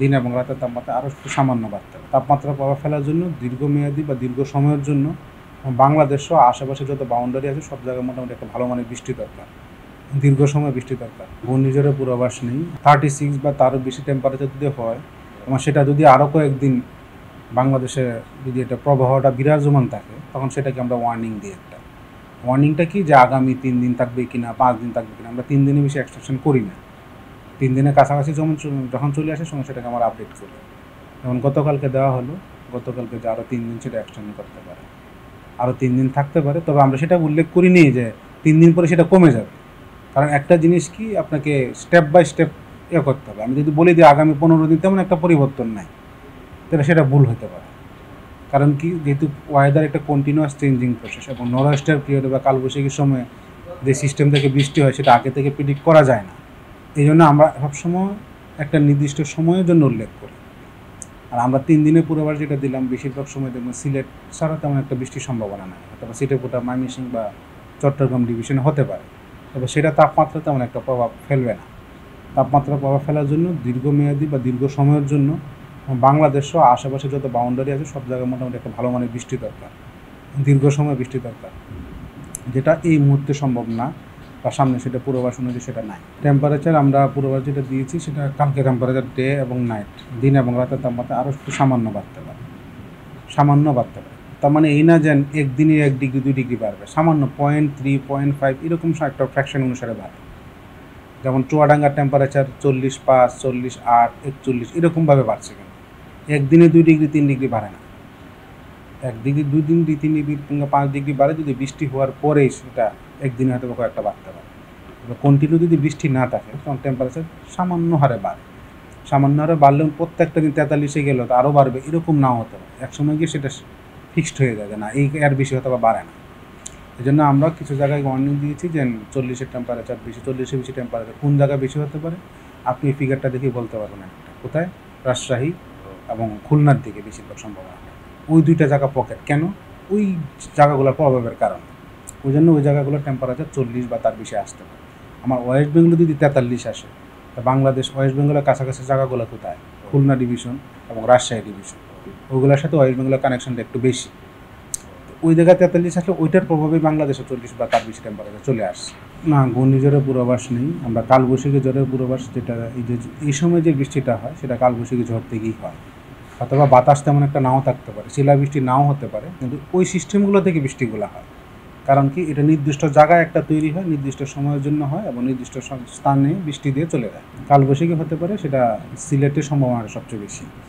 দিন এবং রাতের তাপমাত্রা আরও একটু সামান্য বাড়তে পারে। তাপমাত্রার প্রভাব ফেলার জন্য দীর্ঘমেয়াদী বা দীর্ঘ সময়ের জন্য বাংলাদেশ সহ আশেপাশে যত বাউন্ডারি আছে সব জায়গায় মোটামুটি একটা ভালো মানের বৃষ্টি দরকার, দীর্ঘ সময় বৃষ্টি দরকার। ঘূর্ণিঝড়ের পূর্বাভাস নেই। 36 বা তারও বেশি টেম্পারেচার যদি হয় এবং সেটা যদি আরও কয়েকদিন বাংলাদেশে যদি এটা প্রবাহটা বিরাজমান থাকে তখন সেটাকে আমরা ওয়ার্নিং দিই। একটা ওয়ার্নিংটা কি, যে আগামী 3 দিন থাকবে কিনা, 5 দিন থাকবে কিনা। আমরা 3 দিনের বেশি এক্সটেনশন করি না। 3 দিনের কাছাকাছি যখন চলে আসে সময় সেটাকে আমরা আপডেট করি। যেমন গতকালকে দেওয়া হলো, গতকালকে যে আরও 3 দিন সেটা এক্সটেন্ড করতে পারে, আরও 3 দিন থাকতে পারে। তবে আমরা সেটা উল্লেখ করিনি যে 3 দিন পরে সেটা কমে যাবে, কারণ একটা জিনিস কি, আপনাকে স্টেপ বাই স্টেপ করতে হবে। আমি যদি বলি যে আগামী 15 দিন তেমন একটা পরিবর্তন নাই, তাহলে সেটা ভুল হতে পারে। কারণ কি, যেহেতু ওয়েদার একটা কন্টিনিউয়াস চেঞ্জিং প্রসেস এবং নরওয়েস্টার পিরিয়ডে বা কালবৈশাখীর সময় যে সিস্টেম থেকে বৃষ্টি হয় সেটা আগে থেকে প্রেডিক্ট করা যায় না। এই জন্য আমরা সবসময় একটা নির্দিষ্ট সময়ের জন্য উল্লেখ করি। আর আমরা 3 দিনের পূর্বাভাস যেটা দিলাম, বেশিরভাগ সময় দেখবেন সিলেট ছাড়া তেমন একটা বৃষ্টির সম্ভাবনা নেই, অথবা সিটেপুটা, ময়মনসিংহ বা চট্টগ্রাম ডিভিশনে হতে পারে। তবে সেটা তাপমাত্রা তেমন একটা প্রভাব ফেলবে না। তাপমাত্রার প্রভাব ফেলার জন্য দীর্ঘমেয়াদী বা দীর্ঘ সময়ের জন্য বাংলাদেশ সহ আশেপাশে যত বাউন্ডারি আছে সব জায়গায় মোটামুটি একটা ভালো মানের বৃষ্টি দরকার, দীর্ঘ সময় বৃষ্টি দরকার, যেটা এই মুহূর্তে সম্ভব না বা সামনে সেটা পূর্বাভাস অনুযায়ী সেটা নাই। টেম্পারেচার আমরা পূর্বাভাস যেটা দিয়েছি সেটা কালকে টেম্পারেচার ডে এবং নাইট, দিন এবং রাতের তাপমাত্রা আরও একটু সামান্য বাড়তে পারে, সামান্য বাড়তে পারে। তার মানে এই না যে একদিনে 1 ডিগ্রি 2 ডিগ্রি বাড়বে, সামান্য 0.3 0.5 এরকম একটা ফ্র্যাকশন অনুসারে বাড়ে। যেমন চুয়াডাঙ্গার টেম্পারেচার 45, 48, 41 এরকমভাবে বাড়ছে, কেন একদিনে 2 ডিগ্রি 3 ডিগ্রি বাড়ে না। 1 ডিগ্রি 2 ডিগ্রি 3 ডিগ্রি কিংবা 5 ডিগ্রি বাড়ে যদি বৃষ্টি হওয়ার পরেই সেটা একদিনে হয়তো কয়েকটা বাড়তে পারে। কন্টিনিউ যদি বৃষ্টি না থাকে তখন টেম্পারেচার সামান্য হারে বাড়ে। সামান্য হারে বাড়লেও প্রত্যেকটা দিন 43-এ গেল তো আরও বাড়বে, এরকম নাও হতে পারে। একসময় গিয়ে সেটা ফিক্সড হয়ে যায় যে না, এই এর বেশি হয়তো বা বাড়ে না। এই জন্য আমরা কিছু জায়গায় ওয়ার্নিং দিয়েছি যে 40-এর টেম্পারেচার বেশি, 40-এর বেশি টেম্পারেচার কোন জায়গায় বেশি হতে পারে আপনি এই ফিগারটা দেখেই বলতে পারবেন একটা কোথায়। রাজশাহী এবং খুলনার দিকে বেশিরভাগ সম্ভাবনা। ওই 2টা জায়গা পকেট, কেন, ওই জায়গাগুলোর প্রভাবের কারণে। ওই জন্য ওই জায়গাগুলোর টেম্পারেচার 40 বা তার বেশি আসতে পারে। আমার ওয়েস্ট বেঙ্গলে যদি 43 আসে, তা বাংলাদেশ ওয়েস্ট বেঙ্গলের কাছাকাছি জায়গাগুলো কোথায়, খুলনা ডিভিশন এবং রাজশাহী ডিভিশন, ওইগুলোর সাথে ওয়েস্ট বেঙ্গলের কানেকশনটা একটু বেশি। ওই জায়গায় 43 আসলে ওইটার প্রভাবে বাংলাদেশে 40 বা তার বেশি টেম্পারেচার চলে আসছে। না, ঘূর্ণিঝড়ের পূর্বাভাস নেই। আমরা কালবৈশাখী ঝড়ের পূর্বাভাস, যেটা এই সময় যে বৃষ্টিটা হয় সেটা কালবৈশাখী ঝড় থেকেই হয়। অথবা বাতাস তেমন একটা নাও থাকতে পারে, শিলাবৃষ্টি নাও হতে পারে, কিন্তু ওই সিস্টেমগুলো থেকে বৃষ্টিগুলো হয়। কারণ কি, এটা নির্দিষ্ট জায়গায় একটা তৈরি হয়, নির্দিষ্ট সময়ের জন্য হয় এবং নির্দিষ্ট স্থানে বৃষ্টি দিয়ে চলে যায়। কালবৈশাখী হতে পারে, সেটা সিলেটের সম্ভাবনাটা সবচেয়ে বেশি।